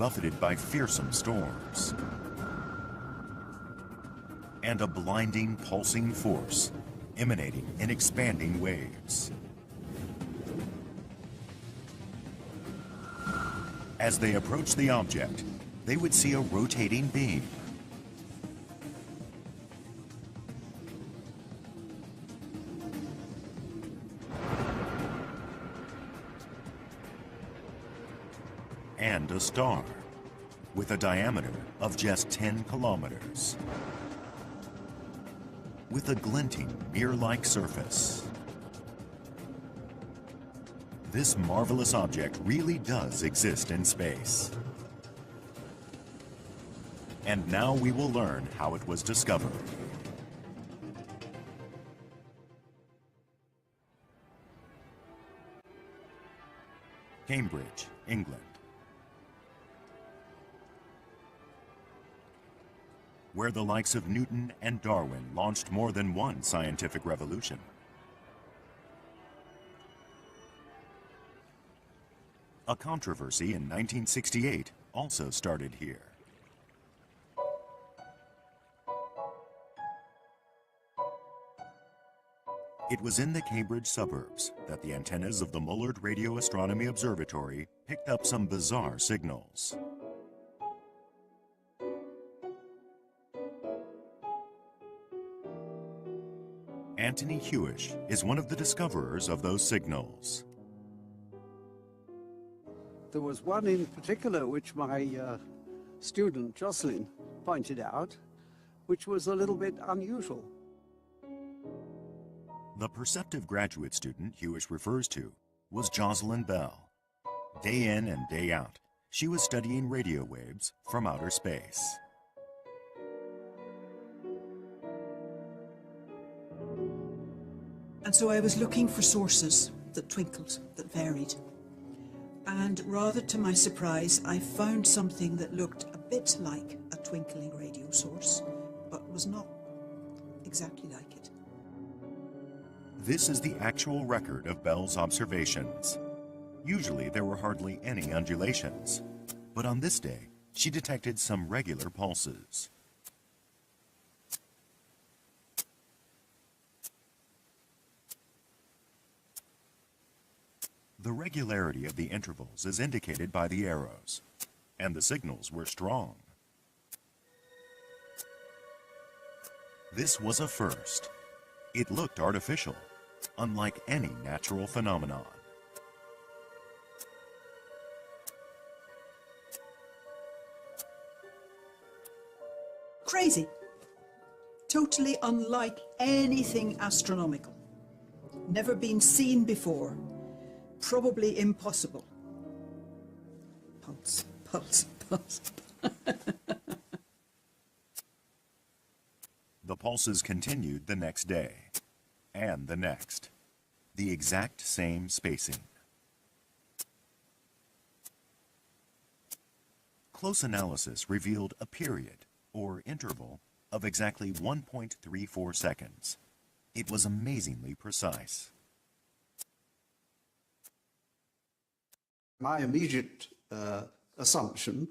buffeted by fearsome storms. And a blinding, pulsing force emanating in expanding waves. As they approach the object, they would see a rotating beam. And a star with a diameter of just 10 kilometers. With a glinting mirror-like surface. This marvelous object really does exist in space. And now we will learn how it was discovered. Cambridge, England. Where the likes of Newton and Darwin launched more than one scientific revolution. A controversy in 1968 also started here. It was in the Cambridge suburbs that the antennas of the Mullard Radio Astronomy Observatory picked up some bizarre signals. Anthony Hewish is one of the discoverers of those signals. There was one in particular which my student, Jocelyn, pointed out, which was a little bit unusual. The perceptive graduate student Hewish refers to was Jocelyn Bell. Day in and day out, she was studying radio waves from outer space. And so I was looking for sources that twinkled, that varied. And rather to my surprise, I found something that looked a bit like a twinkling radio source, but was not exactly like it. This is the actual record of Bell's observations. Usually there were hardly any undulations, but on this day, she detected some regular pulses. The regularity of the intervals is indicated by the arrows, and the signals were strong. This was a first. It looked artificial, unlike any natural phenomenon. Crazy. Totally unlike anything astronomical. Never been seen before. Probably impossible. Pulse, pulse, pulse. The pulses continued the next day, and the next. The exact same spacing. Close analysis revealed a period, or interval, of exactly 1.34 seconds. It was amazingly precise. My immediate assumption,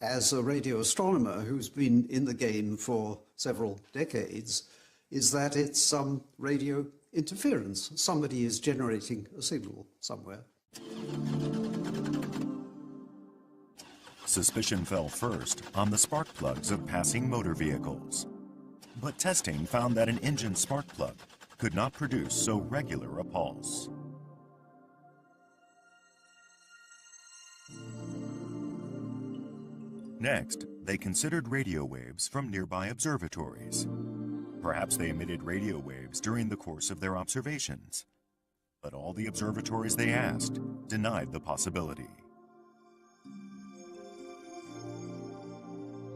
as a radio astronomer who's been in the game for several decades, is that it's some radio interference. Somebody is generating a signal somewhere. Suspicion fell first on the spark plugs of passing motor vehicles. But testing found that an engine spark plug could not produce so regular a pulse. Next, they considered radio waves from nearby observatories. Perhaps they emitted radio waves during the course of their observations. But all the observatories they asked denied the possibility.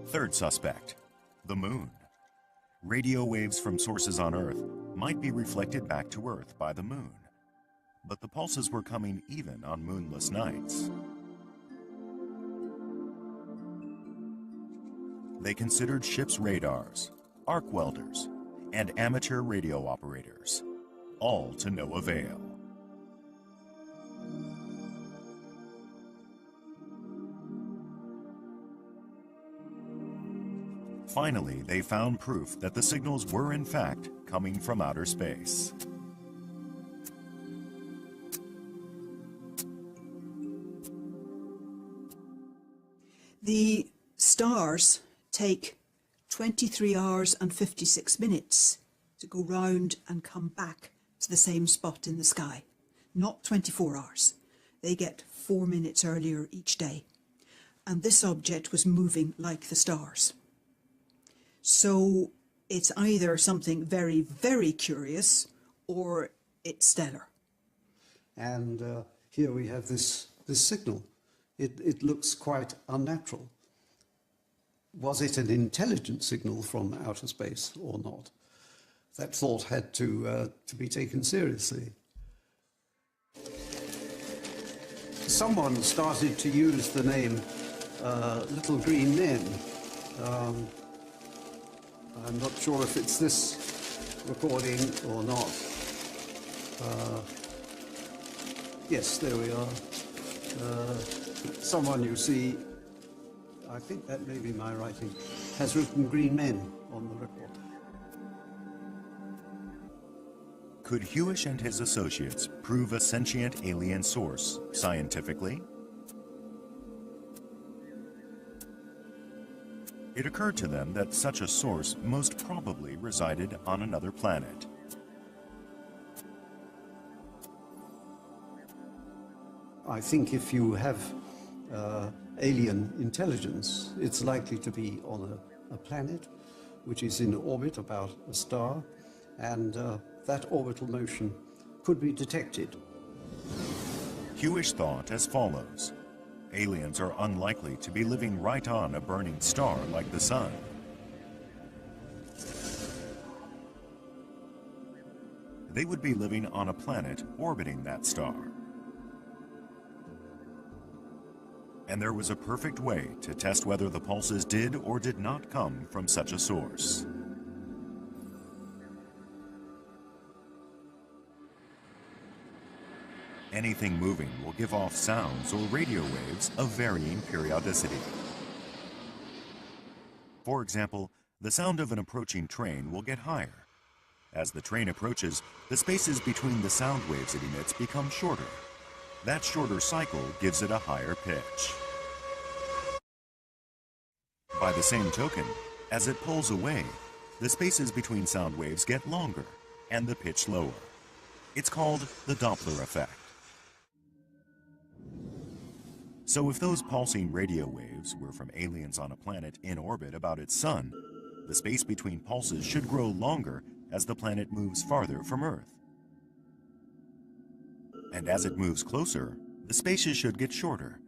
Third suspect, the moon. Radio waves from sources on Earth might be reflected back to Earth by the moon. But the pulses were coming even on moonless nights. They considered ships' radars, arc welders, and amateur radio operators, all to no avail. Finally, they found proof that the signals were in fact coming from outer space. The stars take 23 hours and 56 minutes to go round and come back to the same spot in the sky. Not 24 hours. They get 4 minutes earlier each day. And this object was moving like the stars. So it's either something very, very curious or it's stellar. And here we have this signal. It looks quite unnatural. Was it an intelligent signal from outer space or not? That thought had to be taken seriously. Someone started to use the name Little Green Men. I'm not sure if it's this recording or not. Yes, there we are. Someone, you see, I think that may be my writing, has written Green Men on the record. Could Hewish and his associates prove a sentient alien source scientifically? It occurred to them that such a source most probably resided on another planet. I think if you have alien intelligence, it's likely to be on a planet which is in orbit about a star, and that orbital motion could be detected. Hewish thought as follows. Aliens are unlikely to be living right on a burning star like the sun. They would be living on a planet orbiting that star. And there was a perfect way to test whether the pulses did or did not come from such a source. Anything moving will give off sounds or radio waves of varying periodicity. For example, the sound of an approaching train will get higher. As the train approaches, the spaces between the sound waves it emits become shorter. That shorter cycle gives it a higher pitch. By the same token, as it pulls away, the spaces between sound waves get longer and the pitch lower. It's called the Doppler effect. So if those pulsing radio waves were from aliens on a planet in orbit about its sun, the space between pulses should grow longer as the planet moves farther from Earth. And as it moves closer, the spaces should get shorter.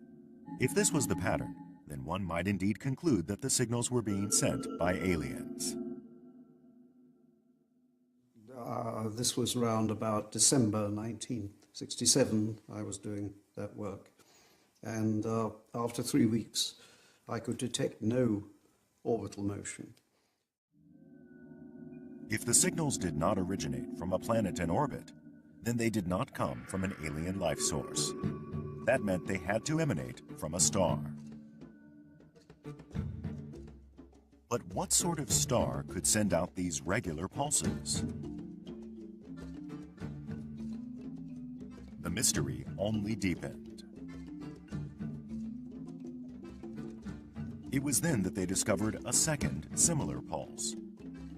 If this was the pattern, then one might indeed conclude that the signals were being sent by aliens. This was around about December 1967 I was doing that work. And after 3 weeks, I could detect no orbital motion. If the signals did not originate from a planet in orbit, then they did not come from an alien life source. That meant they had to emanate from a star. But what sort of star could send out these regular pulses? The mystery only deepened. It was then that they discovered a second similar pulse,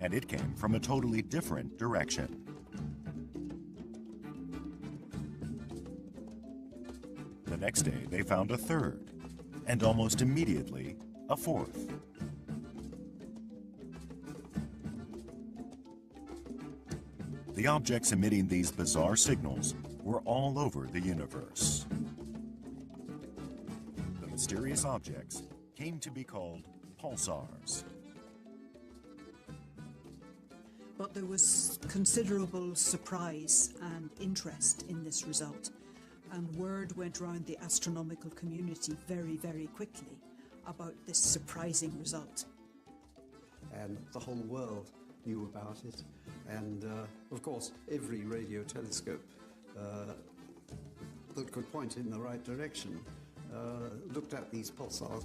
and it came from a totally different direction. The next day, they found a third, and almost immediately, a fourth. The objects emitting these bizarre signals were all over the universe. The mysterious objects came to be called pulsars. But there was considerable surprise and interest in this result, and word went round the astronomical community very, very quickly about this surprising result. And the whole world knew about it. And of course, every radio telescope that could point in the right direction looked at these pulsars.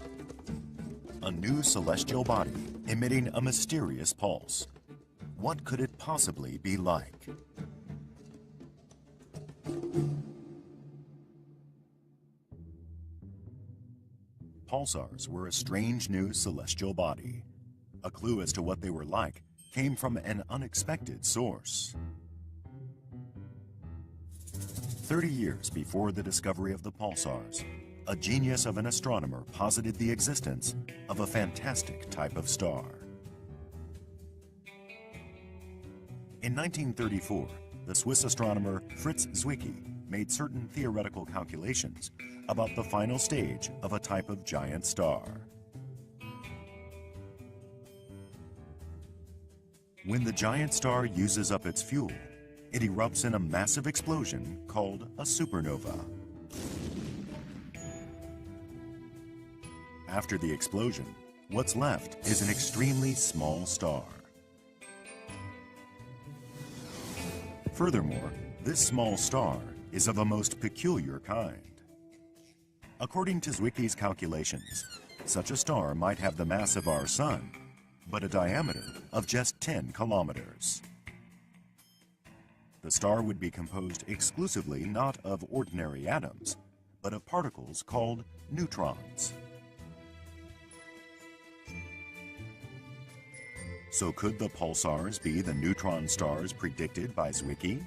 a new celestial body emitting a mysterious pulse. What could it possibly be like? Pulsars were a strange new celestial body. A clue as to what they were like came from an unexpected source. 30 years before the discovery of the pulsars, a genius of an astronomer posited the existence of a fantastic type of star. In 1934, the Swiss astronomer Fritz Zwicky made certain theoretical calculations about the final stage of a type of giant star. When the giant star uses up its fuel, it erupts in a massive explosion called a supernova. After the explosion, what's left is an extremely small star. Furthermore, this small star is of a most peculiar kind. According to Zwicky's calculations, such a star might have the mass of our Sun, but a diameter of just 10 kilometers. The star would be composed exclusively not of ordinary atoms, but of particles called neutrons. So could the pulsars be the neutron stars predicted by Zwicky?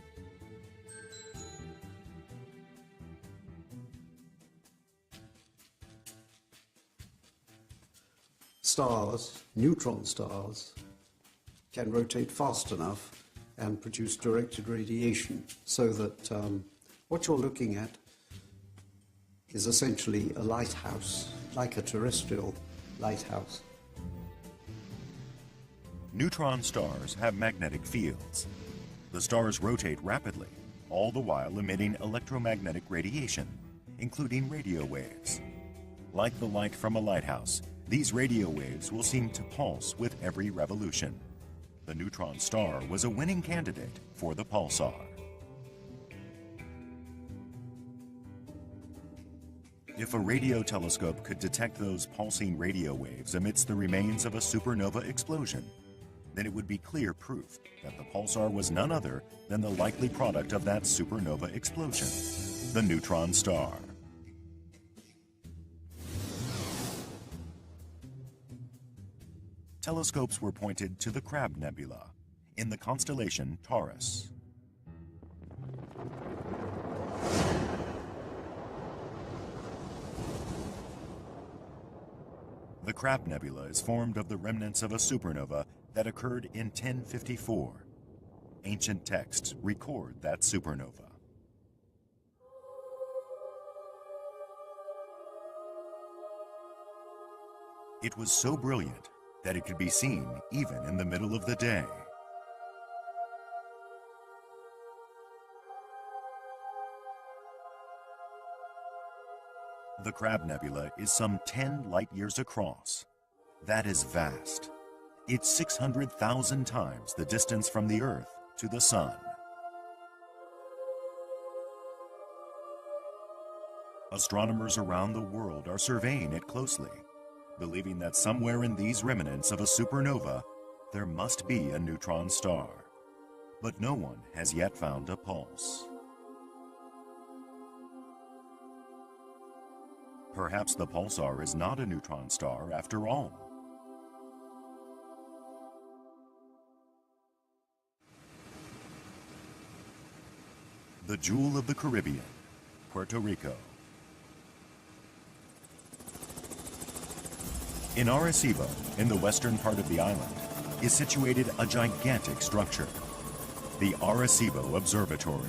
Stars, neutron stars, can rotate fast enough and produce directed radiation so that what you're looking at is essentially a lighthouse, like a terrestrial lighthouse. Neutron stars have magnetic fields. The stars rotate rapidly, all the while emitting electromagnetic radiation, including radio waves. Like the light from a lighthouse, these radio waves will seem to pulse with every revolution. The neutron star was a winning candidate for the pulsar. If a radio telescope could detect those pulsing radio waves amidst the remains of a supernova explosion, then it would be clear proof that the pulsar was none other than the likely product of that supernova explosion, the neutron star. Telescopes were pointed to the Crab Nebula in the constellation Taurus. The Crab Nebula is formed of the remnants of a supernova that occurred in 1054. Ancient texts record that supernova. It was so brilliant that it could be seen even in the middle of the day. The Crab Nebula is some 10 light-years across. That is vast. It's 600,000 times the distance from the Earth to the Sun. Astronomers around the world are surveying it closely, believing that somewhere in these remnants of a supernova, there must be a neutron star. But no one has yet found a pulse. Perhaps the pulsar is not a neutron star after all. The Jewel of the Caribbean, Puerto Rico. In Arecibo, in the western part of the island, is situated a gigantic structure, the Arecibo Observatory.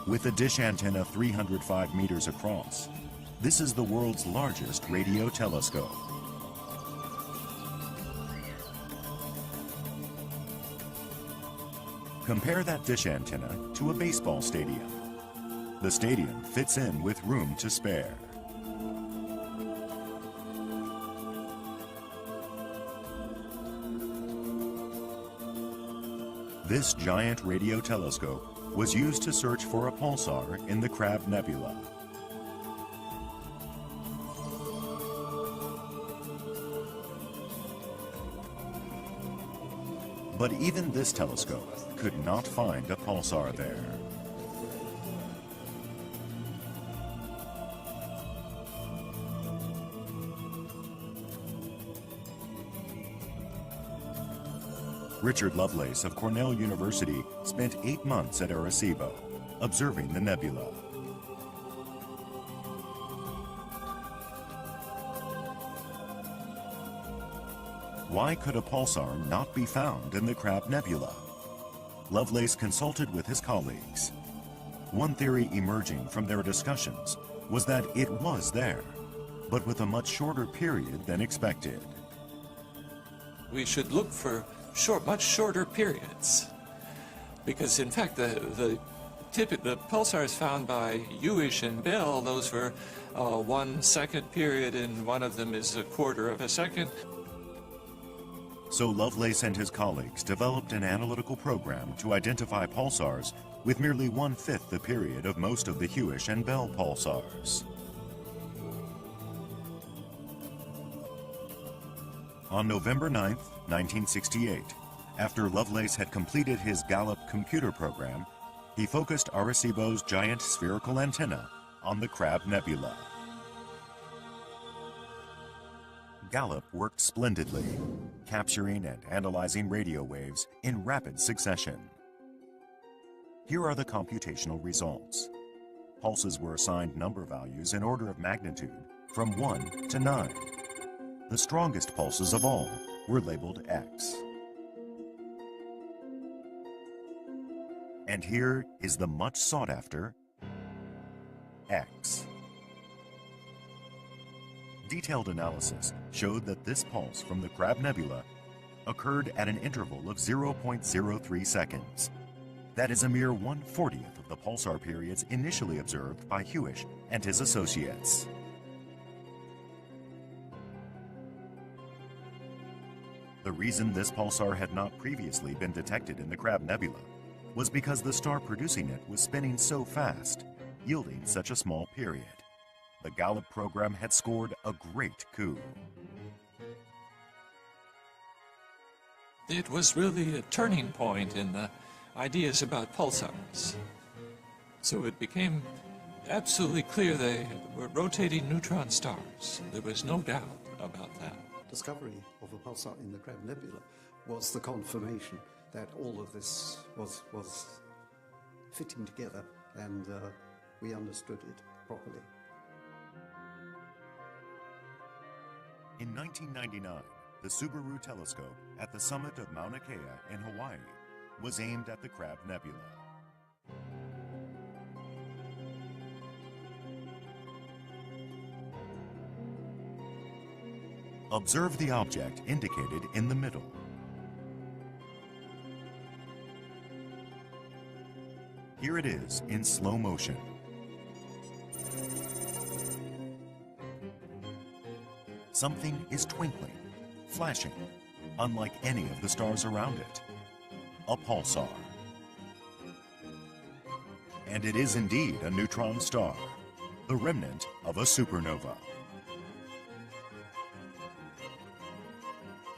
With a dish antenna 305 meters across, this is the world's largest radio telescope. Compare that dish antenna to a baseball stadium. The stadium fits in with room to spare. This giant radio telescope was used to search for a pulsar in the Crab Nebula. But even this telescope could not find a pulsar there. Richard Lovelace of Cornell University spent 8 months at Arecibo, observing the nebula. Why could a pulsar not be found in the Crab Nebula? Lovelace consulted with his colleagues. One theory emerging from their discussions was that it was there, but with a much shorter period than expected. We should look for much shorter periods, because in fact the pulsars found by Hewish and Bell, those were 1 second period, and one of them is 1/4 of a second. So Lovelace and his colleagues developed an analytical program to identify pulsars with merely 1/5 the period of most of the Hewish and Bell pulsars. On November 9, 1968, after Lovelace had completed his Gallup computer program, he focused Arecibo's giant spherical antenna on the Crab Nebula. Gallup worked splendidly, capturing and analyzing radio waves in rapid succession. Here are the computational results. Pulses were assigned number values in order of magnitude from 1 to 9. The strongest pulses of all were labeled X. And here is the much sought after X. Detailed analysis showed that this pulse from the Crab Nebula occurred at an interval of 0.03 seconds. That is a mere 1/40th of the pulsar periods initially observed by Hewish and his associates. The reason this pulsar had not previously been detected in the Crab Nebula was because the star producing it was spinning so fast, yielding such a small period. The Gallup program had scored a great coup. It was really a turning point in the ideas about pulsars. So it became absolutely clear they were rotating neutron stars. There was no doubt about that. Discovery of a pulsar in the Crab Nebula was the confirmation that all of this was fitting together, and we understood it properly. In 1999, the Subaru telescope at the summit of Mauna Kea in Hawaii was aimed at the Crab Nebula. Observe the object indicated in the middle. Here it is in slow motion. Something is twinkling, flashing, unlike any of the stars around it. A pulsar. And it is indeed a neutron star, the remnant of a supernova.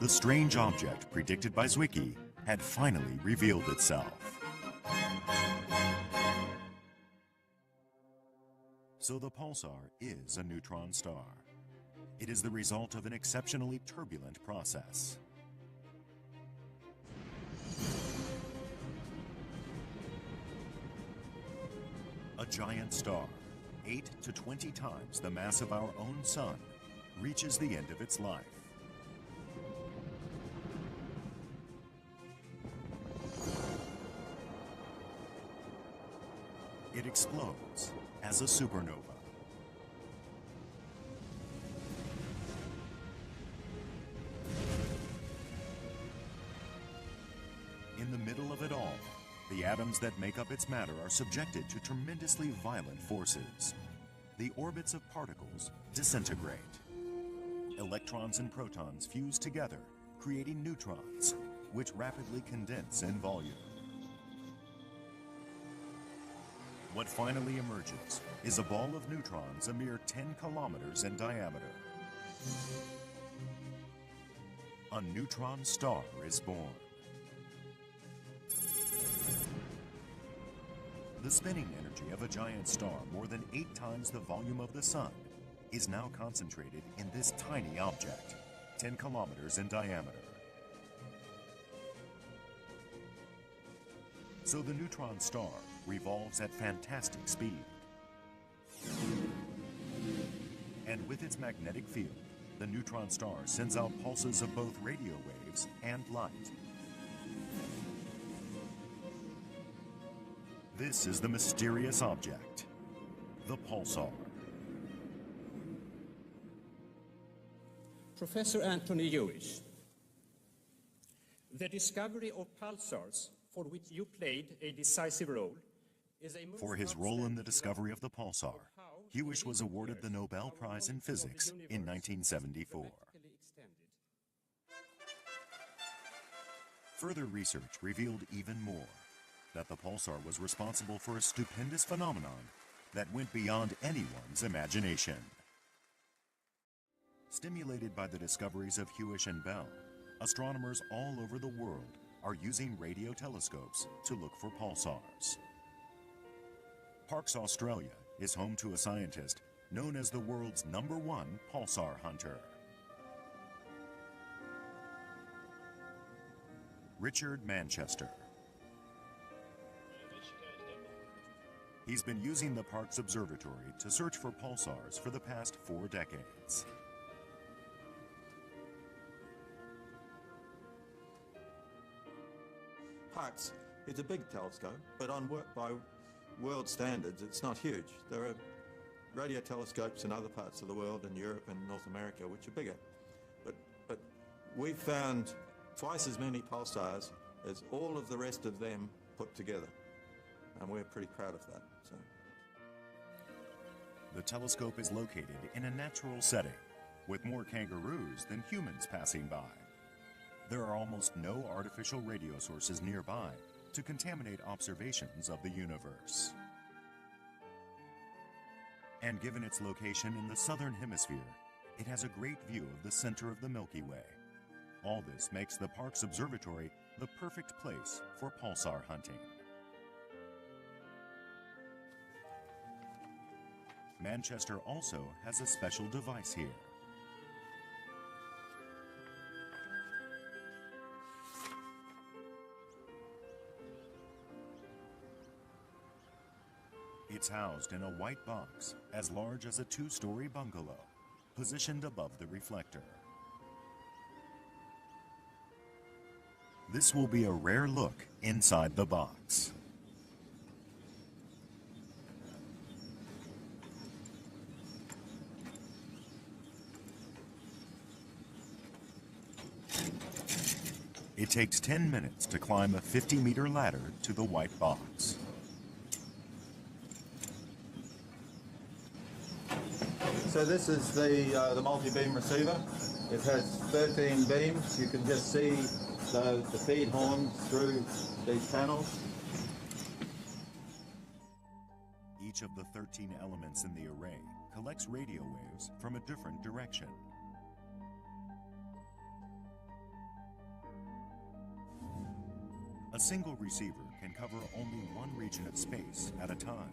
The strange object predicted by Zwicky had finally revealed itself. So the pulsar is a neutron star. It is the result of an exceptionally turbulent process. A giant star, 8 to 20 times the mass of our own sun, reaches the end of its life. It explodes as a supernova. In the middle of it all, the atoms that make up its matter are subjected to tremendously violent forces. The orbits of particles disintegrate. Electrons and protons fuse together, creating neutrons, which rapidly condense in volume. What finally emerges is a ball of neutrons a mere 10 kilometers in diameter. A neutron star is born. The spinning energy of a giant star more than 8 times the volume of the Sun is now concentrated in this tiny object, 10 kilometers in diameter. So the neutron star revolves at fantastic speed. And with its magnetic field, the neutron star sends out pulses of both radio waves and light. This is the mysterious object, the pulsar. Professor Anthony Hewish, the discovery of pulsars, for which you played a decisive role, is a... For his role in the discovery of the pulsar, Hewish was awarded the Nobel Prize in Physics in 1974. Further research revealed even more, that the pulsar was responsible for a stupendous phenomenon that went beyond anyone's imagination. Stimulated by the discoveries of Hewish and Bell, astronomers all over the world are using radio telescopes to look for pulsars. Parkes, Australia is home to a scientist known as the world's #1 pulsar hunter. Richard Manchester. He's been using the Parkes Observatory to search for pulsars for the past 4 decades. Parkes, it's a big telescope, but by world standards, it's not huge. There are radio telescopes in other parts of the world, in Europe and North America, which are bigger. But we've found twice as many pulsars as all of the rest of them put together. And we're pretty proud of that. So. The telescope is located in a natural setting, with more kangaroos than humans passing by. There are almost no artificial radio sources nearby to contaminate observations of the universe. And given its location in the southern hemisphere, it has a great view of the center of the Milky Way. All this makes the Parkes Observatory the perfect place for pulsar hunting. Manchester also has a special device here. It's housed in a white box as large as a 2-story bungalow, positioned above the reflector. This will be a rare look inside the box. It takes 10 minutes to climb a 50-meter ladder to the white box. So this is the multi-beam receiver. It has 13 beams. You can just see the feed horns through these panels. Each of the 13 elements in the array collects radio waves from a different direction. A single receiver can cover only one region of space at a time.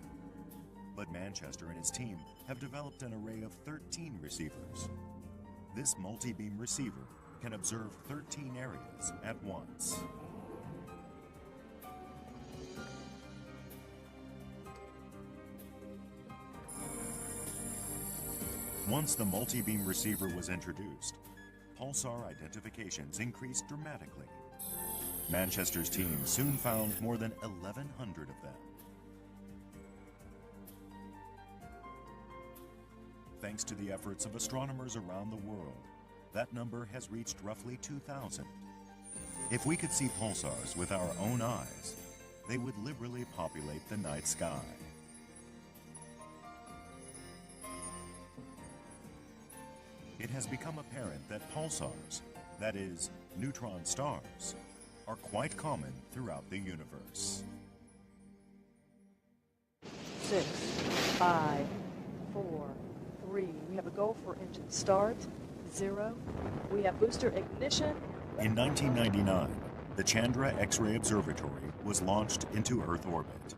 But Manchester and his team have developed an array of 13 receivers. This multi-beam receiver can observe 13 areas at once. Once the multi-beam receiver was introduced, pulsar identifications increased dramatically. Manchester's team soon found more than 1,100 of them. Thanks to the efforts of astronomers around the world, that number has reached roughly 2,000. If we could see pulsars with our own eyes, they would liberally populate the night sky. It has become apparent that pulsars, that is, neutron stars, are quite common throughout the universe. 6, 5, 4, 3. We have a go for engine start. 0. We have booster ignition. In 1999, the Chandra X-ray Observatory was launched into Earth orbit.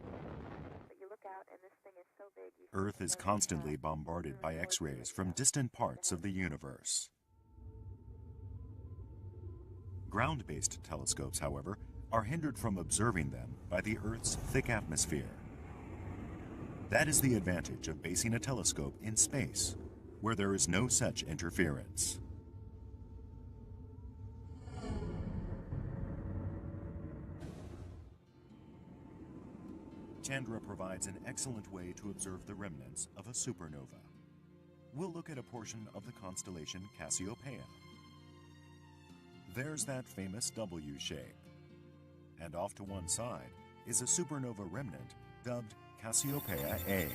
Earth is constantly bombarded by X-rays from distant parts of the universe. Ground-based telescopes, however, are hindered from observing them by the Earth's thick atmosphere. That is the advantage of basing a telescope in space, where there is no such interference. Chandra provides an excellent way to observe the remnants of a supernova. We'll look at a portion of the constellation Cassiopeia. There's that famous W shape. And off to one side is a supernova remnant dubbed Cassiopeia A.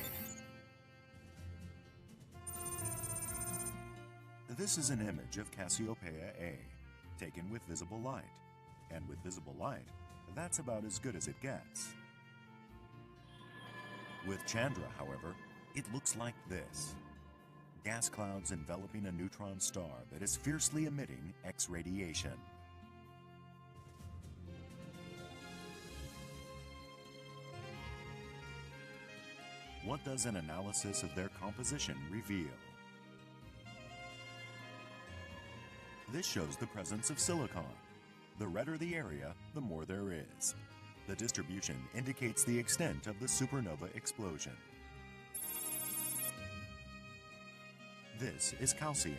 This is an image of Cassiopeia A, taken with visible light. And with visible light, that's about as good as it gets. With Chandra, however, it looks like this. Gas clouds enveloping a neutron star that is fiercely emitting X radiation. What does an analysis of their composition reveal? This shows the presence of silicon. The redder the area, the more there is. The distribution indicates the extent of the supernova explosion. This is calcium.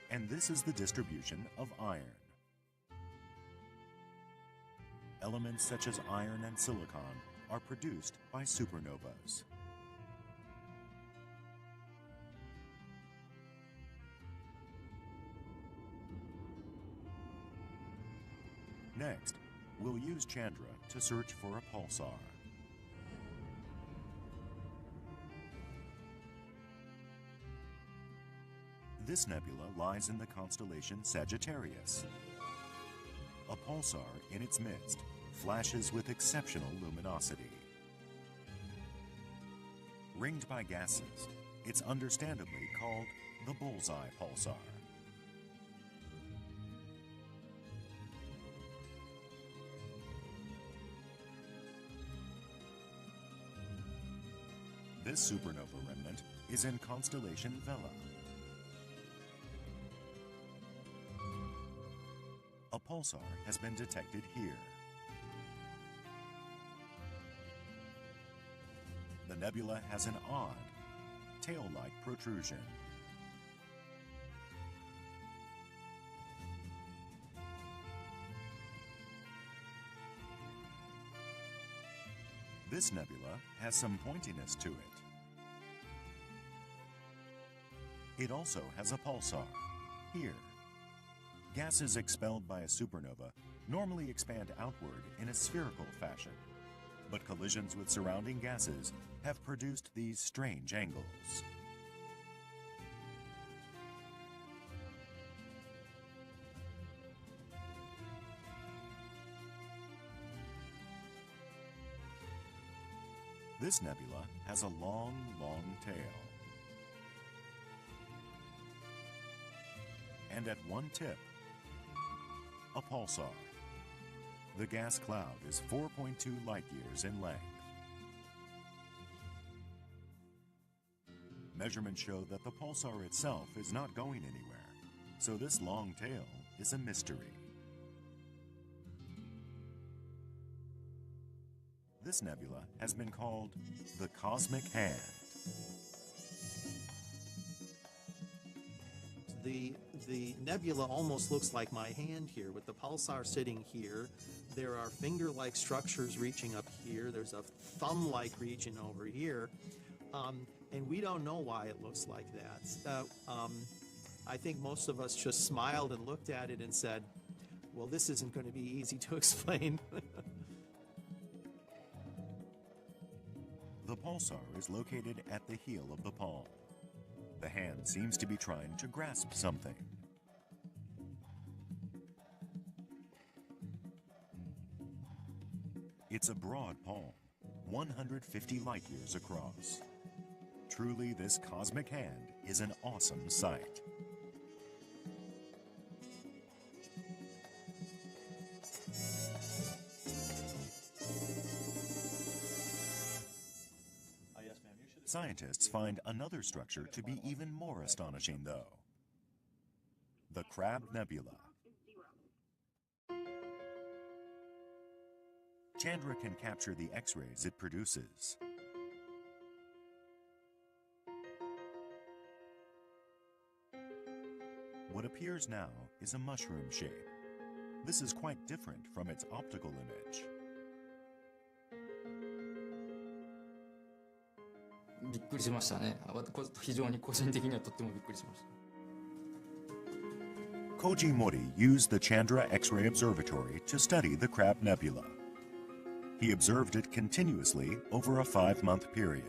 And this is the distribution of iron. Elements such as iron and silicon are produced by supernovas. Next, we'll use Chandra to search for a pulsar. This nebula lies in the constellation Sagittarius. A pulsar in its midst flashes with exceptional luminosity. Ringed by gases, it's understandably called the bullseye pulsar. This supernova remnant is in constellation Vela. A pulsar has been detected here. The nebula has an odd, tail-like protrusion. This nebula has some pointiness to it. It also has a pulsar, here. Gases expelled by a supernova normally expand outward in a spherical fashion, but collisions with surrounding gases have produced these strange angles. This nebula has a long, long tail. And at one tip, a pulsar. The gas cloud is 4.2 light-years in length. Measurements show that the pulsar itself is not going anywhere, so this long tail is a mystery. This nebula has been called the Cosmic Hand. The nebula almost looks like my hand here, with the pulsar sitting here. There are finger-like structures reaching up here. There's a thumb-like region over here. And we don't know why it looks like that. I think most of us just smiled and looked at it and said, well, this isn't going to be easy to explain. The pulsar is located at the heel of the palm. The hand seems to be trying to grasp something. It's a broad palm, 150 light-years across. Truly, this cosmic hand is an awesome sight. Scientists find another structure to be even more astonishing, though. The Crab Nebula. Chandra can capture the X-rays it produces. What appears now is a mushroom shape. This is quite different from its optical image. びっくりしましたね。非常に個人的にはとってもびっくりしました。Koji Mori used the Chandra X-ray Observatory to study the Crab Nebula. He observed it continuously over a 5-month period.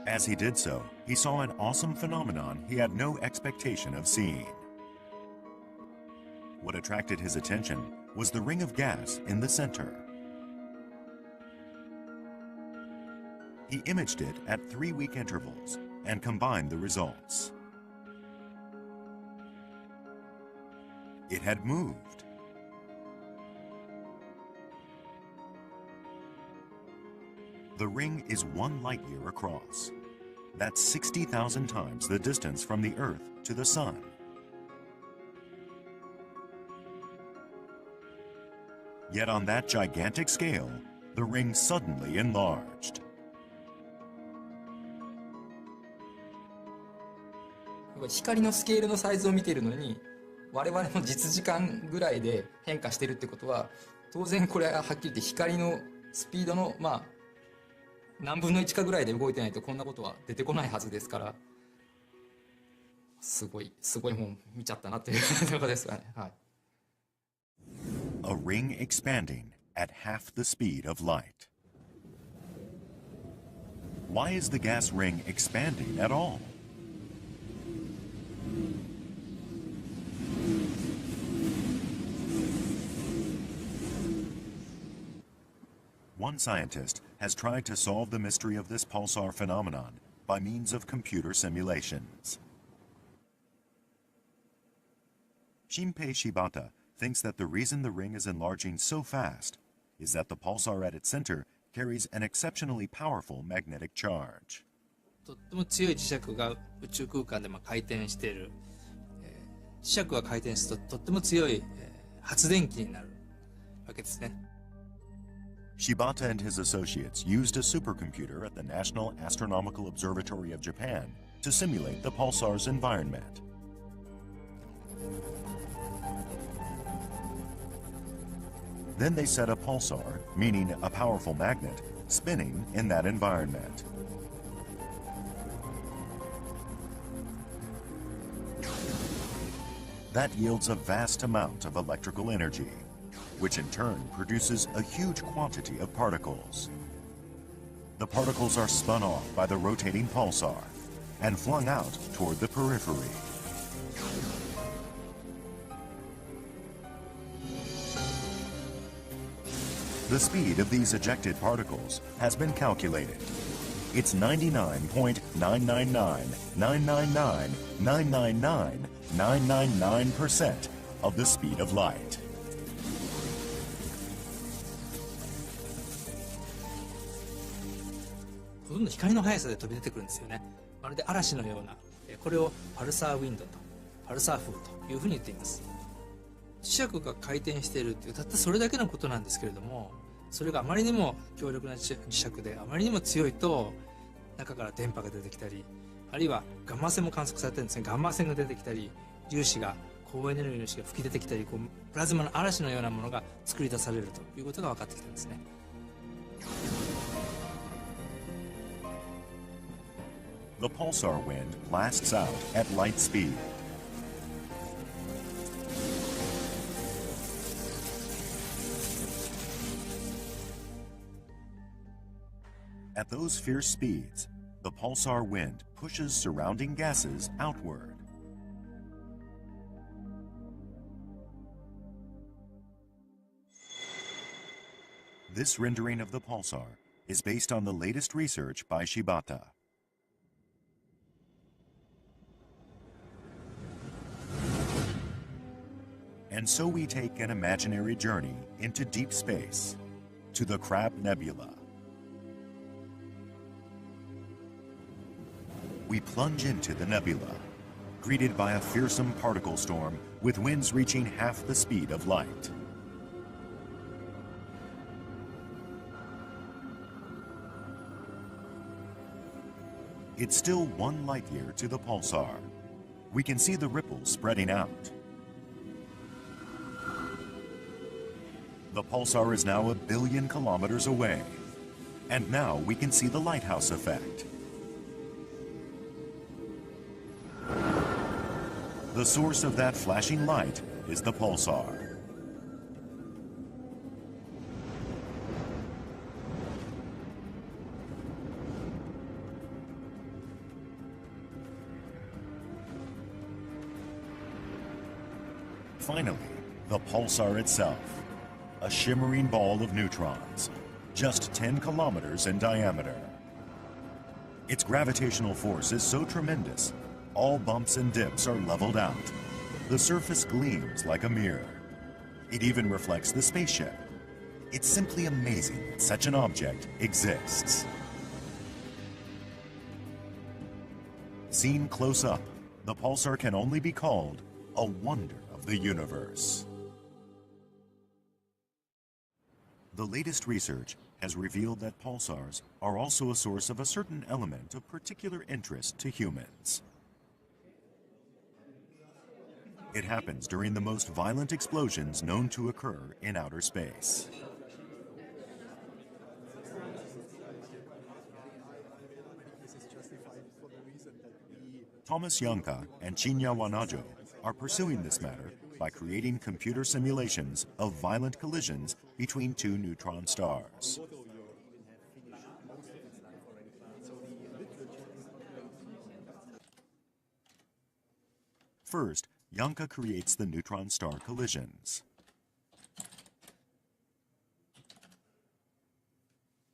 As he did so, he saw an awesome phenomenon he had no expectation of seeing. What attracted his attention was the ring of gas in the center. He imaged it at 3-week intervals and combined the results. It had moved. The ring is 1 light year across. That's 60,000 times the distance from the Earth to the Sun. Yet on that gigantic scale, the ring suddenly enlarged. 光のスケールのサイズを見ているのに、我々の実時間ぐらいで変化しているってことは、当然これははっきり言って光のスピードの何分の1かぐらいで動いてないとこんなことは出てこないはずですから、すごいもん見ちゃったなっていうところですかね。はい。A ring expanding at half the speed of light. Why is the gas ring expanding at all? One scientist has tried to solve the mystery of this pulsar phenomenon by means of computer simulations. Shinpei Shibata thinks that the reason the ring is enlarging so fast is that the pulsar at its center carries an exceptionally powerful magnetic charge. とっても強い磁石が宇宙空間で回転している。磁石が回転するととっても強い発電機になるわけですね。Shibata and his associates used a supercomputer at the National Astronomical Observatory of Japan to simulate the pulsar's environment. Then they set a pulsar, meaning a powerful magnet, spinning in that environment. That yields a vast amount of electrical energy, which in turn produces a huge quantity of particles. The particles are spun off by the rotating pulsar and flung out toward the periphery. The speed of these ejected particles has been calculated. It's 99.99999999999% of the speed of light. ほとんど光の速さで飛び出てくるんですよね。まるで嵐のような、これをパルサーウィンドとパルサー風というふうに言っています。磁石が回転しているっていうたったそれだけのことなんですけれども、それがあまりにも強力な磁石であまりにも強いと中から電波が出てきたり、あるいはガンマ線も観測されてるんですね。ガンマ線が出てきたり、粒子が高エネルギーの粒子が吹き出てきたり、プラズマの嵐のようなものが作り出されるということが分かってきたんですね。The pulsar wind blasts out at light speed. At those fierce speeds, the pulsar wind pushes surrounding gases outward. This rendering of the pulsar is based on the latest research by Shibata. And so we take an imaginary journey into deep space, to the Crab Nebula. We plunge into the nebula, greeted by a fearsome particle storm with winds reaching half the speed of light. It's still 1 light year to the pulsar. We can see the ripples spreading out. The pulsar is now 1 billion kilometers away, and now we can see the lighthouse effect. The source of that flashing light is the pulsar. Finally, the pulsar itself, a shimmering ball of neutrons, just 10 kilometers in diameter. Its gravitational force is so tremendous, all bumps and dips are leveled out. The surface gleams like a mirror. It even reflects the spaceship. It's simply amazing that such an object exists. Seen close up, the pulsar can only be called a wonder of the universe. The latest research has revealed that pulsars are also a source of a certain element of particular interest to humans. It happens during the most violent explosions known to occur in outer space. Thomas Janka and Shinya Wanajo are pursuing this matter by creating computer simulations of violent collisions between 2 neutron stars. First, Janka creates the neutron star collisions.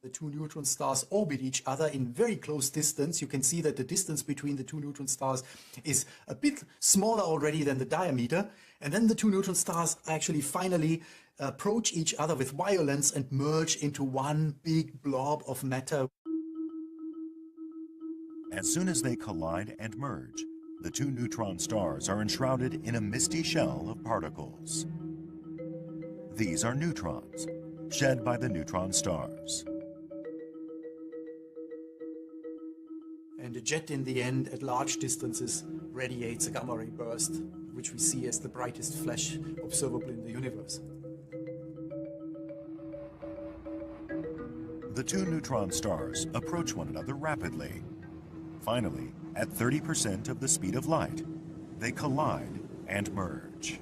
The 2 neutron stars orbit each other in very close distance. You can see that the distance between the 2 neutron stars is a bit smaller already than the diameter. And then the 2 neutron stars actually finally approach each other with violence and merge into one big blob of matter. As soon as they collide and merge, the 2 neutron stars are enshrouded in a misty shell of particles. These are neutrons, shed by the neutron stars. And a jet in the end, at large distances, radiates a gamma ray burst, which we see as the brightest flash observable in the universe. The 2 neutron stars approach one another rapidly. Finally, at 30% of the speed of light, they collide and merge.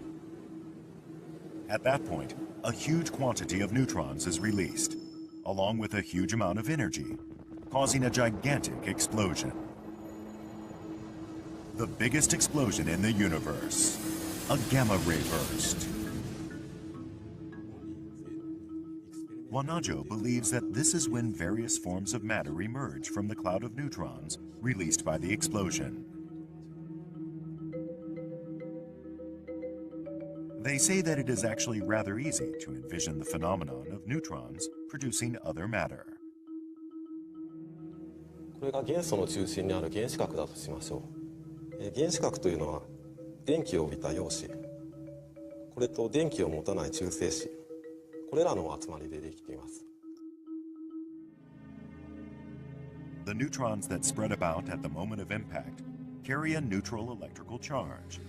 At that point, a huge quantity of neutrons is released, along with a huge amount of energy, causing a gigantic explosion. The biggest explosion in the universe, a gamma ray burst. Wanajo believes that this is when various forms of matter emerge from the cloud of neutrons released by the explosion. They say that it is actually rather easy to envision the phenomenon of neutrons producing other matter. これが元素の中心にある原子核だとしましょう。原子核というのは電気を帯びた陽子、これと電気を持たない中性子、これらの集まりでできています。 The neutrons that spread about at the moment of impact carry a neutral electrical charge,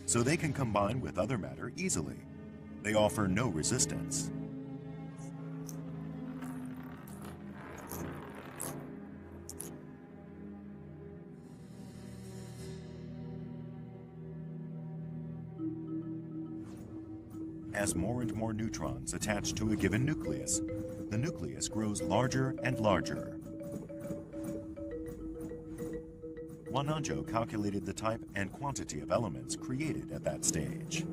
so they can combine with other matter easily. They offer no resistance. As more and more neutrons attach to a given nucleus, the nucleus grows larger and larger. Wanajo calculated the type and quantity of elements created at that stage.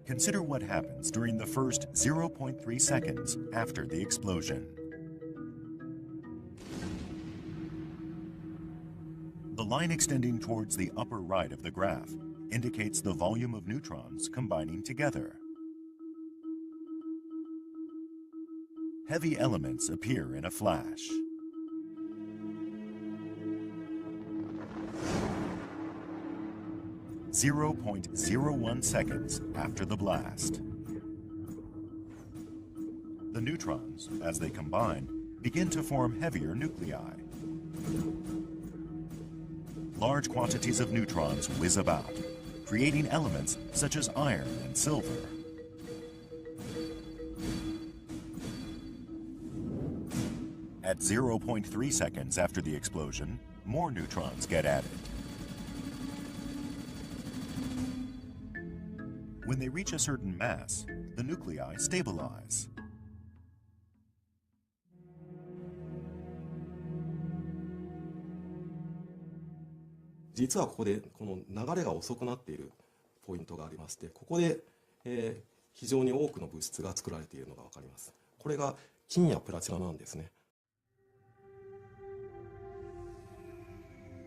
Consider what happens during the first 0.3 seconds after the explosion. The line extending towards the upper right of the graph indicates the volume of neutrons combining together. Heavy elements appear in a flash. .01 seconds after the blast. The neutrons, as they combine, begin to form heavier nuclei. Large quantities of neutrons whiz about, creating elements such as iron and silver. At 0.3 seconds after the explosion, more neutrons get added. When they reach a certain mass, the nuclei stabilize.実はここでこの流れが遅くなっているポイントがありまして、ここで、非常に多くの物質が作られているのが分かります。これが金やプラチナなんですね。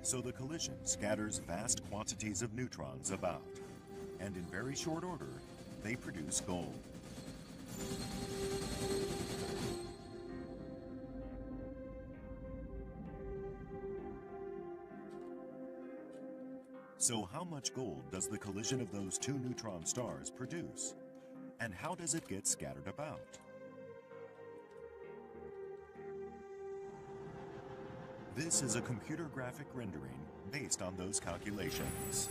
So the collision scatters vast quantities of neutrons about, and in very short order, they produce gold. So how much gold does the collision of those two neutron stars produce? And how does it get scattered about? This is a computer graphic rendering based on those calculations.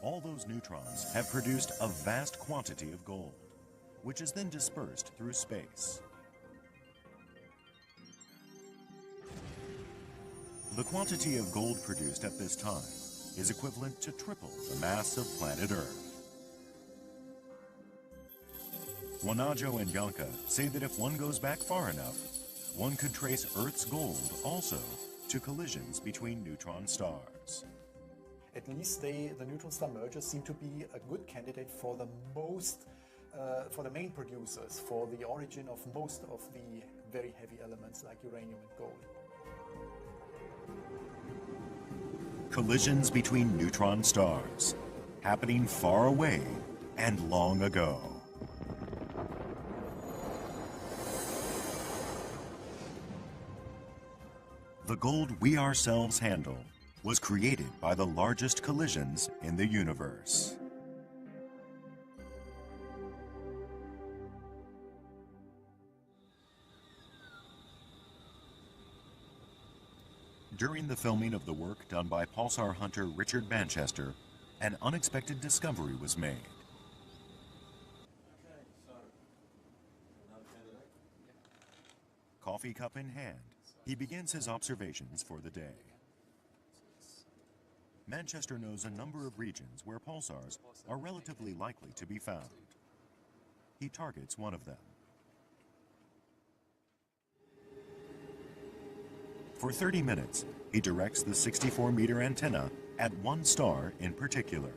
All those neutrons have produced a vast quantity of gold, which is then dispersed through space. The quantity of gold produced at this time is equivalent to triple the mass of planet Earth. Wanajo and Bianca say that if one goes back far enough, one could trace Earth's gold also to collisions between neutron stars. At least the neutron star mergers seem to be a good candidate for the for the main producers, for the origin of most of the very heavy elements like uranium and gold. Collisions between neutron stars, happening far away and long ago. The gold we ourselves handle was created by the largest collisions in the universe. During the filming of the work done by pulsar hunter Richard Manchester, an unexpected discovery was made. Coffee cup in hand, he begins his observations for the day. Manchester knows a number of regions where pulsars are relatively likely to be found. He targets one of them. For 30 minutes, he directs the 64-meter antenna at one star in particular.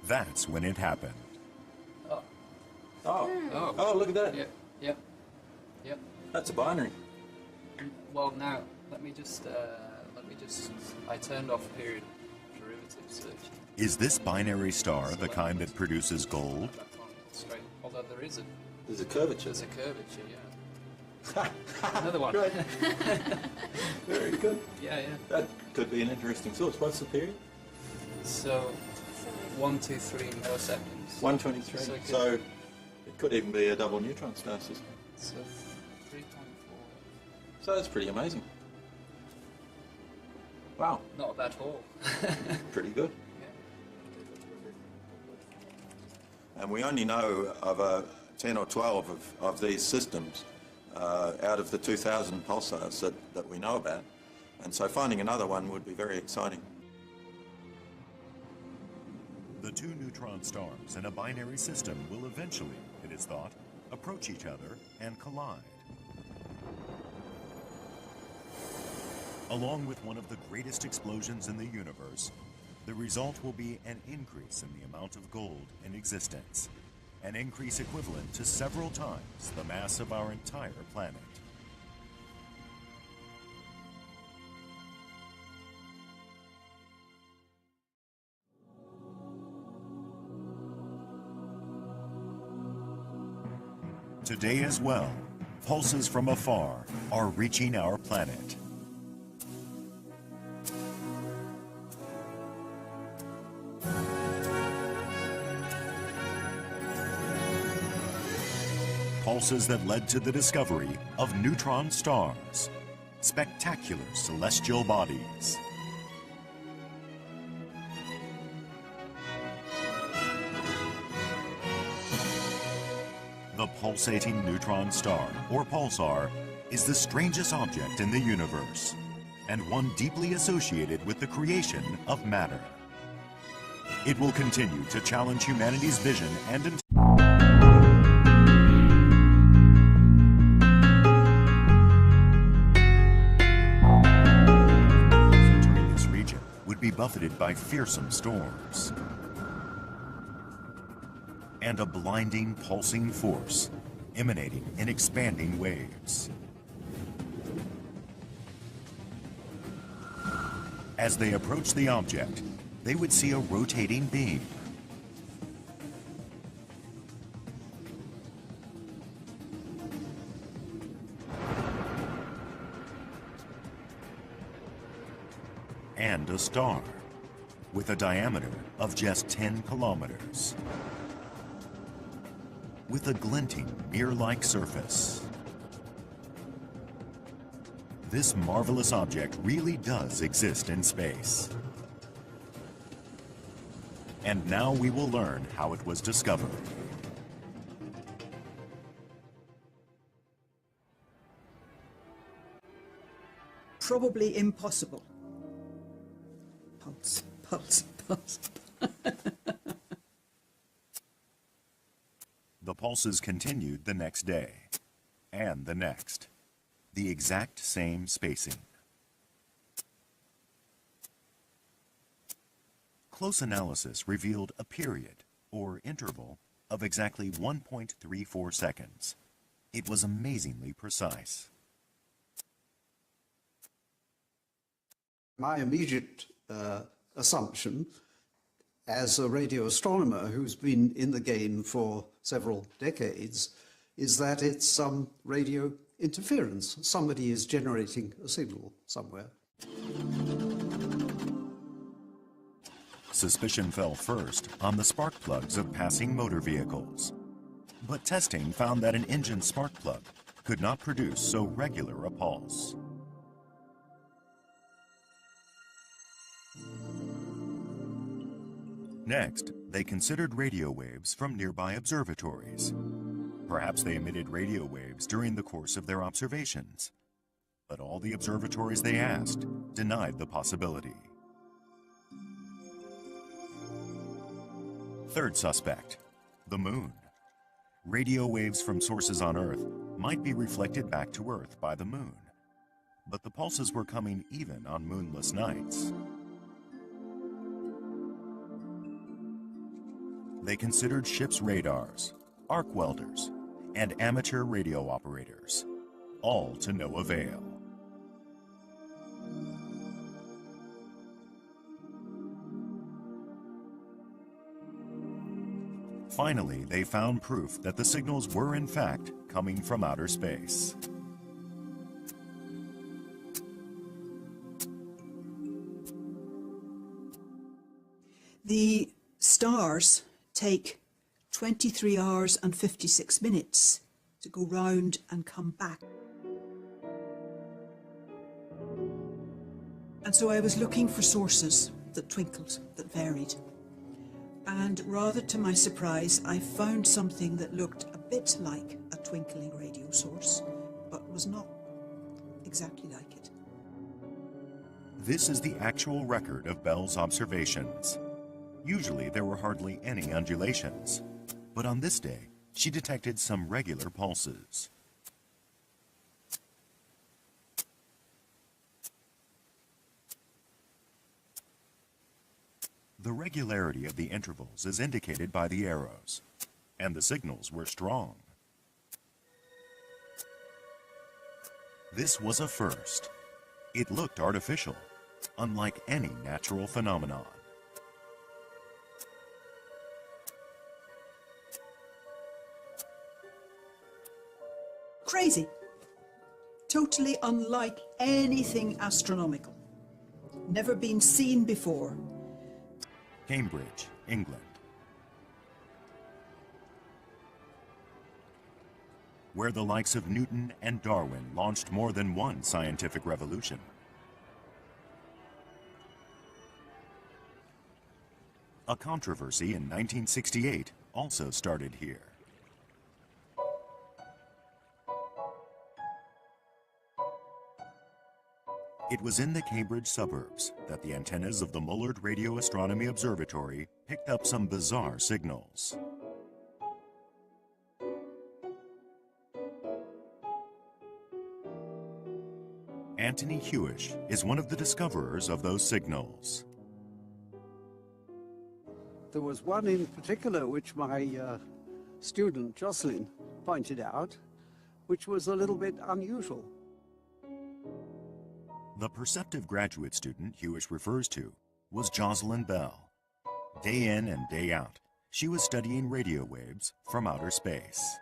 That's when it happened. Oh, look at that. Yep. That's a binary. Well, now let me just I turned off period derivative search. Is this binary star the kind that produces gold? Straight. Although there's a curvature. There's a curvature, yeah. Another one. Great. Very good. Yeah. That could be an interesting source. What's the period? So 123 milliseconds. 123. So it could even be a double neutron star system. So 3.4. So that's pretty amazing. Wow. Not at all. Pretty good. Yeah. And we only know of 10 or 12 of these systems out of the 2,000 pulsars that we know about. And so finding another one would be very exciting. The two neutron stars in a binary system will eventually, it is thought, approach each other and collide. Along with one of the greatest explosions in the universe, the result will be an increase in the amount of gold in existence, an increase equivalent to several times the mass of our entire planet. Today as well, pulses from afar are reaching our planet. Pulses that led to the discovery of neutron stars, spectacular celestial bodies. The pulsating neutron star, or pulsar, is the strangest object in the universe, and one deeply associated with the creation of matter. It will continue to challenge humanity's vision and entering this region would be buffeted by fearsome storms and a blinding pulsing force emanating in expanding waves. As they approach the object, they would see a rotating beam. And a star with a diameter of just 10 kilometers. With a glinting, mirror-like surface. This marvelous object really does exist in space. And now we will learn how it was discovered. Probably impossible. Pulse, pulse, pulse. The pulses continued the next day, and the next. The exact same spacing. Close analysis revealed a period, or interval, of exactly 1.34 seconds. It was amazingly precise. My immediate assumption, as a radio astronomer who's been in the game for several decades, is that it's some radio interference. Somebody is generating a signal somewhere. Suspicion fell first on the spark plugs of passing motor vehicles. But testing found that an engine spark plug could not produce so regular a pulse. Next, they considered radio waves from nearby observatories. Perhaps they emitted radio waves during the course of their observations. But all the observatories they asked denied the possibility. Third suspect, the moon. Radio waves from sources on Earth might be reflected back to Earth by the moon. But the pulses were coming even on moonless nights. They considered ships' radars, arc welders, and amateur radio operators, all to no avail. Finally, they found proof that the signals were in fact coming from outer space. The stars take 23 hours and 56 minutes to go round and come back. And so I was looking for sources that twinkled, that varied. And rather to my surprise, I found something that looked a bit like a twinkling radio source, but was not exactly like it. This is the actual record of Bell's observations. Usually there were hardly any undulations, but on this day, she detected some regular pulses. The regularity of the intervals is indicated by the arrows, and the signals were strong. This was a first. It looked artificial, unlike any natural phenomenon. Crazy. Totally unlike anything astronomical. Never been seen before. Cambridge, England. Where the likes of Newton and Darwin launched more than one scientific revolution. A controversy in 1968 also started here. It was in the Cambridge suburbs that the antennas of the Mullard Radio Astronomy Observatory picked up some bizarre signals. Anthony Hewish is one of the discoverers of those signals. There was one in particular which my student, Jocelyn, pointed out, which was a little bit unusual. The perceptive graduate student Hewish refers to was Jocelyn Bell. Day in and day out, she was studying radio waves from outer space.